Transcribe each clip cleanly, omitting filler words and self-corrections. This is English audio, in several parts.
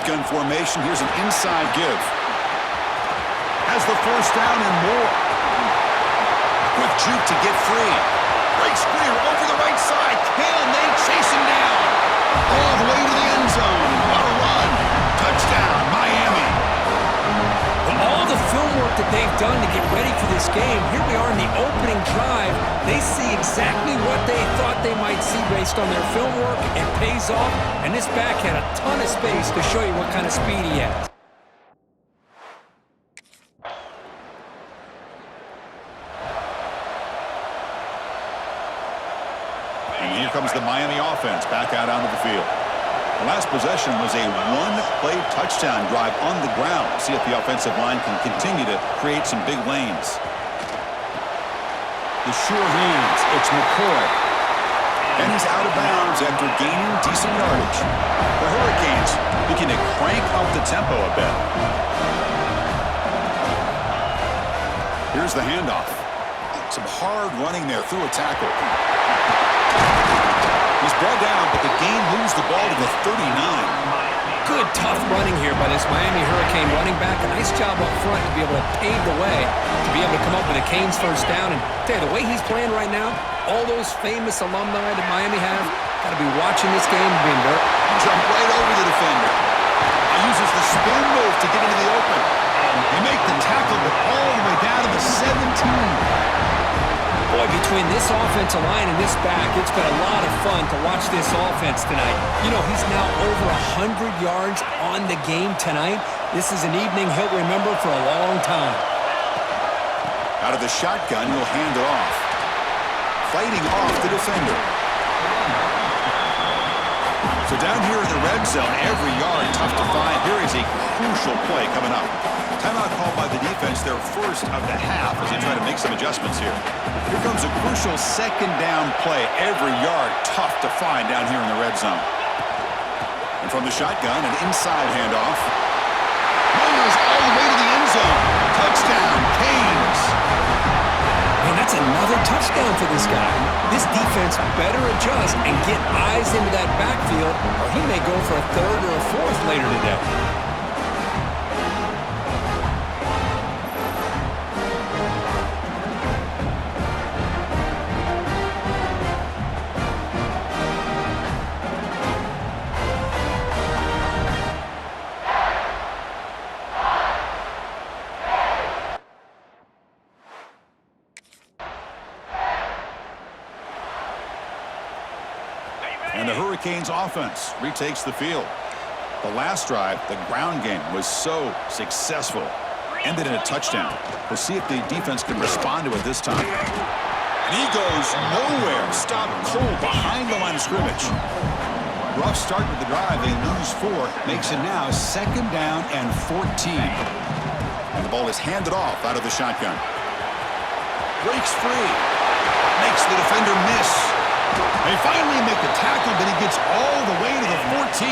Shotgun formation. Here's an inside give. Has the first down and more. Quick juke to get free. Breaks clear over the right side. Can they chase him down? All the way to the end zone. What a run. Touchdown, Miami. With all the film work that they've done to get ready for this game, here we are in the opening drive. They see exactly what they thought they might see based on their film work. It pays off, and this back had a ton of space to show you what kind of speed he has. And here comes the Miami offense back out onto the field. The last possession was a one-play touchdown drive on the ground. See if the offensive line can continue to create some big lanes. The sure hands, it's McCoy. And he's out of bounds after gaining decent yardage. The Hurricanes begin to crank up the tempo a bit. Here's the handoff. Some hard running there through a tackle. He's brought down, but the game moves the ball to the 39. Good, tough running here by this Miami Hurricane running back. A nice job up front to be able to pave the way, to be able to come up with a Canes first down. And tell you, the way he's playing right now, all those famous alumni that Miami have, got to be watching this game and being very... Jump right over the defender. He uses the spin move to get into the open. They make the tackle, but all the way down to the 17. Boy, between this offensive line and this back, it's been a lot of fun to watch this offense tonight. You know, he's now over 100 yards on the game tonight. This is an evening he'll remember for a long time. Out of the shotgun, he'll hand it off. Fighting off the defender. So down here in the red zone, every yard tough to find. Here is a crucial play coming up. Timeout called by the defense, their first of the half as they try to make some adjustments here. Here comes a crucial second down play. Every yard tough to find down here in the red zone. And from the shotgun, an inside handoff. Myers all the way to the end zone. Touchdown, Canes. Man, that's another touchdown for this guy. This defense better adjust and get eyes into that backfield, or he may go for a third or a fourth later today. And the Hurricanes offense retakes the field. The last drive, the ground game, was so successful. Ended in a touchdown. We'll see if the defense can respond to it this time. And he goes nowhere. Stopped cold behind the line of scrimmage. Rough start with the drive. They lose 4. Makes it now second down and 14. And the ball is handed off out of the shotgun. Breaks free. Makes the defender miss. They finally make the tackle, but he gets all the way to the 14.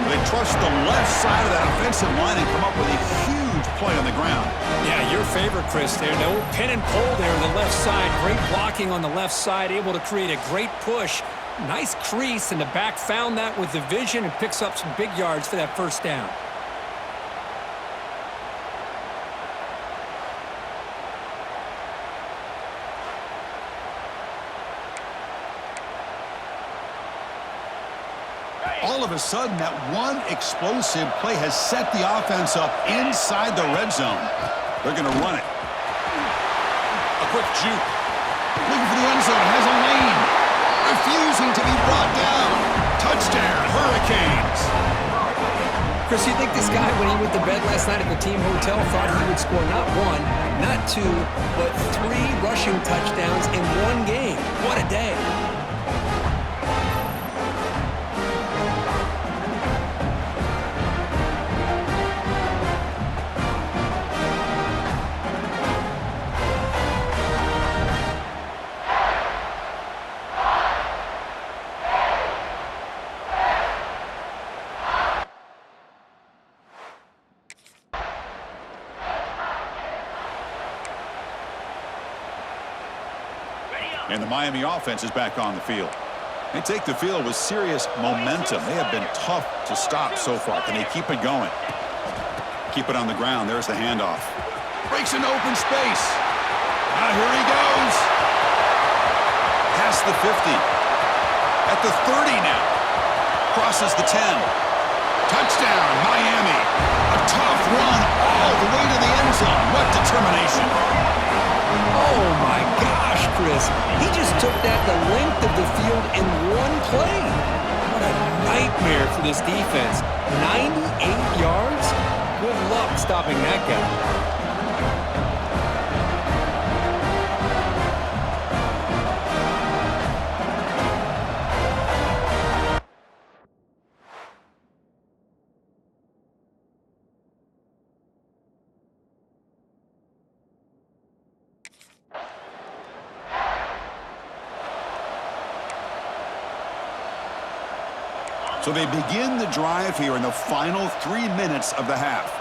They trust the left side of that offensive line and come up with a huge play on the ground. Yeah, your favorite, Chris, there. No pin and pull there on the left side. Great blocking on the left side, able to create a great push. Nice crease, and the back found that with the vision and picks up some big yards for that first down. All of a sudden, that one explosive play has set the offense up inside the red zone. They're going to run it. A quick juke. Looking for the end zone. Has a lane. Refusing to be brought down. Touchdown, Hurricanes. Chris, you think this guy, when he went to bed last night at the team hotel, thought he would score not 1, not 2, but 3 rushing touchdowns in one game? What a day. And the Miami offense is back on the field. They take the field with serious momentum. They have been tough to stop so far. Can they keep it going? Keep it on the ground. There's the handoff. Breaks into open space. Now here he goes. Past the 50. At the 30 now. Crosses the 10. Touchdown, Miami. A tough run all the way to the end zone. What determination. Oh, my gosh, Chris. He just took that the length of the field in one play. What a nightmare for this defense. 98 yards? Good luck stopping that guy. So they begin the drive here in the final 3 minutes of the half.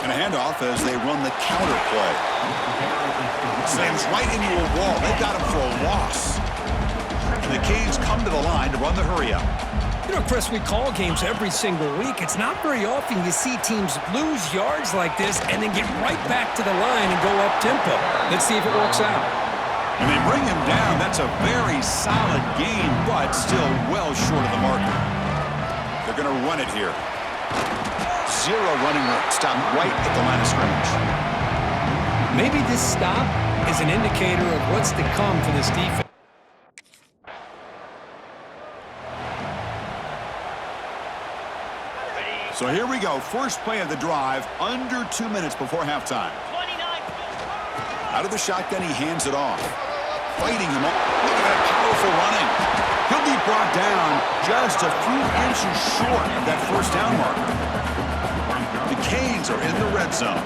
And a handoff as they run the counter play. Slams right into a wall. They've got him for a loss. And the Canes come to the line to run the hurry-up. You know, Chris, we call games every single week. It's not very often you see teams lose yards like this and then get right back to the line and go up-tempo. Let's see if it works out. And they bring him down. That's a very solid gain, but still well short of the marker. They're going to run it here. Zero running room. Stop right at the line of scrimmage. Maybe this stop is an indicator of what's to come for this defense. So here we go. First play of the drive, under 2 minutes before halftime. Out of the shotgun, he hands it off. Fighting him up. Look at that powerful running. He'll be brought down just a few inches short of that first down marker. The Canes are in the red zone.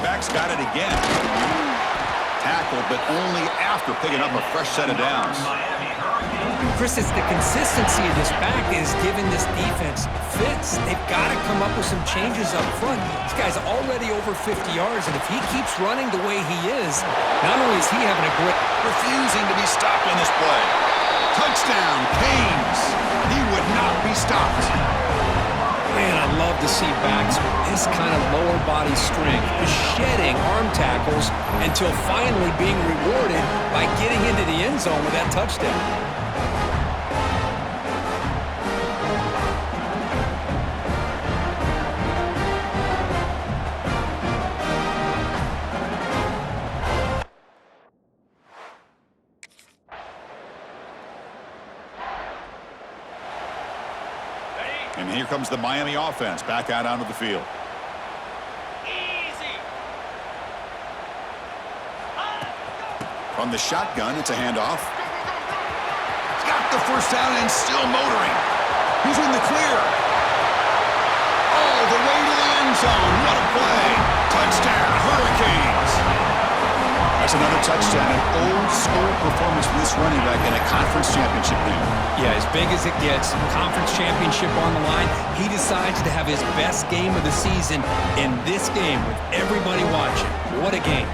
Back's got it again. Tackled, but only after picking up a fresh set of downs. Chris, it's the consistency of this back is giving this defense fits. They've got to come up with some changes up front. This guy's already over 50 yards, and if he keeps running the way he is, not only is he having a great... Refusing to be stopped on this play. Touchdown, Canes. He would not be stopped. Man, I love to see backs with this kind of lower body strength, just shedding arm tackles until finally being rewarded by getting into the end zone with that touchdown. And here comes the Miami offense back out onto the field. Easy. From the shotgun, it's a handoff. He's got the first down and still motoring. He's in the clear. All the way to the end zone. What a play. Touchdown, Hurricanes. That's another touchdown. An old-school performance for this running back in a conference championship game. Yeah, as big as it gets, conference championship on the line, he decides to have his best game of the season in this game with everybody watching. What a game.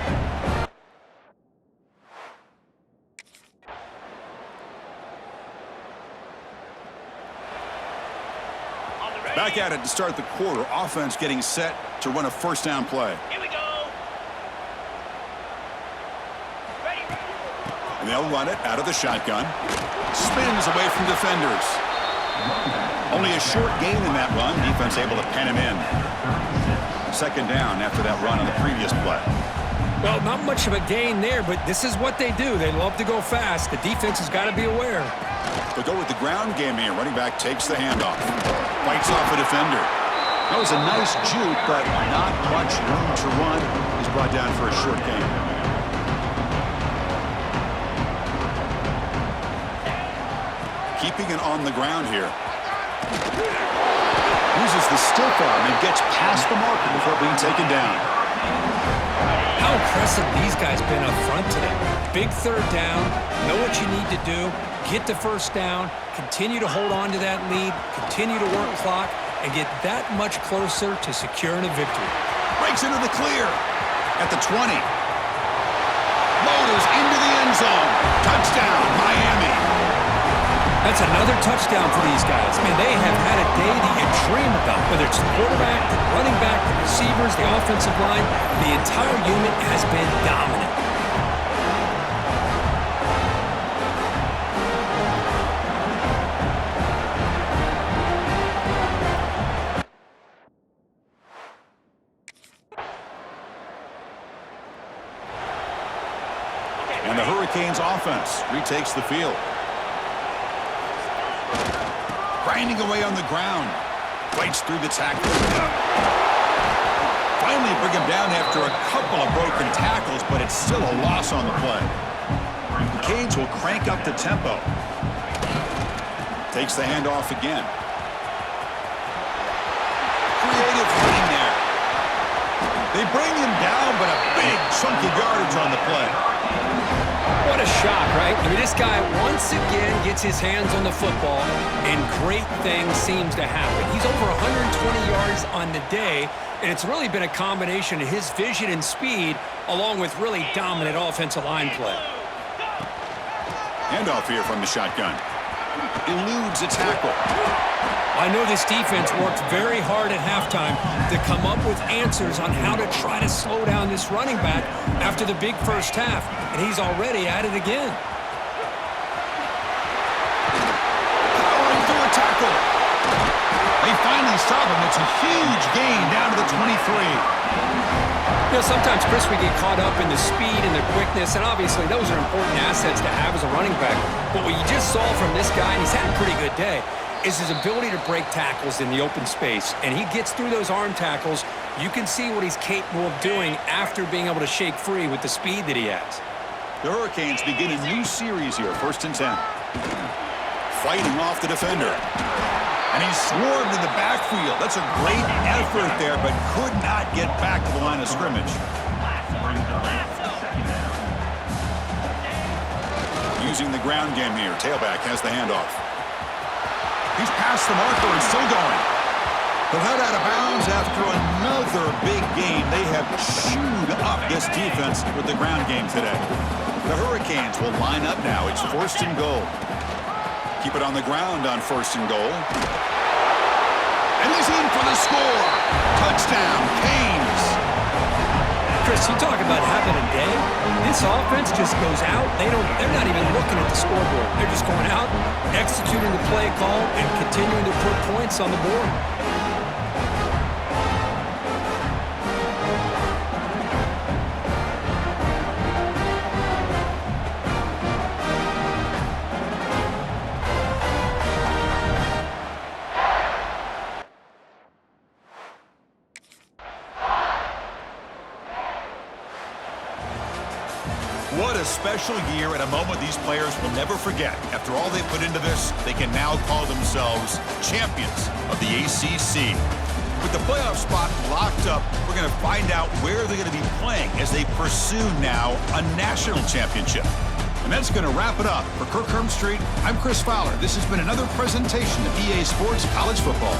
Back at it to start the quarter. Offense getting set to run a first down play. Here we go. Ready. And they'll run it out of the shotgun. Spins away from defenders. Only a short gain in that run. Defense able to pen him in. Second down after that run on the previous play. Well, not much of a gain there, but this is what they do. They love to go fast. The defense has got to be aware. They'll go with the ground game here. Running back takes the handoff. Fights off a defender. That was a nice juke, but not much room to run. He's brought down for a short gain. Keeping it on the ground here. Uses the stiff arm and gets past the marker before being taken down. How impressive these guys been up front today. Big third down, know what you need to do, get the first down, continue to hold on to that lead, continue to work clock, and get that much closer to securing a victory. Breaks into the clear at the 20. goes into the end zone. Touchdown, Miami. That's another touchdown for these guys. Man, they have had a day that you dream about, whether it's the quarterback, the running back, the receivers, the offensive line. The entire unit has been dominant. And the Hurricanes offense retakes the field. Grinding away on the ground. Fights through the tackle. Finally bring him down after a couple of broken tackles, but it's still a loss on the play. The Canes will crank up the tempo. Takes the handoff again. Creative running there. They bring him down, but a big chunky yardage on the play. What a shock, right? I mean, this guy once again gets his hands on the football, and great things seems to happen. He's over 120 yards on the day, and it's really been a combination of his vision and speed, along with really dominant offensive line play. Handoff here from the shotgun. Eludes a tackle. I know this defense worked very hard at halftime to come up with answers on how to try to slow down this running back after the big first half, and he's already at it again. Powering through a tackle. They finally stop him. It's a huge gain down to the 23. You know, sometimes, Chris, we get caught up in the speed and the quickness, and obviously those are important assets to have as a running back. But what you just saw from this guy, and he's had a pretty good day, is his ability to break tackles in the open space. And he gets through those arm tackles. You can see what he's capable of doing after being able to shake free with the speed that he has. The Hurricanes begin a new series here, 1st and 10. Fighting off the defender. And he's swarmed in the backfield. That's a great effort there, but could not get back to the line of scrimmage. Using the ground game here. Tailback has the handoff. He's past the marker and still going. He'll head out of bounds after another big gain. They have chewed up this defense with the ground game today. The Hurricanes will line up now. It's 1st and goal. Keep it on the ground on 1st and goal. And he's in for the score. Touchdown, Canes. Chris, you talk about having a day. This offense just goes out. They're not even looking at the scoreboard. They're just going out, executing the play call, and continuing to put points on the board. What a special year and a moment these players will never forget. After all they put into this, they can now call themselves champions of the ACC. With the playoff spot locked up, we're going to find out where they're going to be playing as they pursue now a national championship. And that's going to wrap it up. For Kirk Herbstreit, I'm Chris Fowler. This has been another presentation of EA Sports College Football.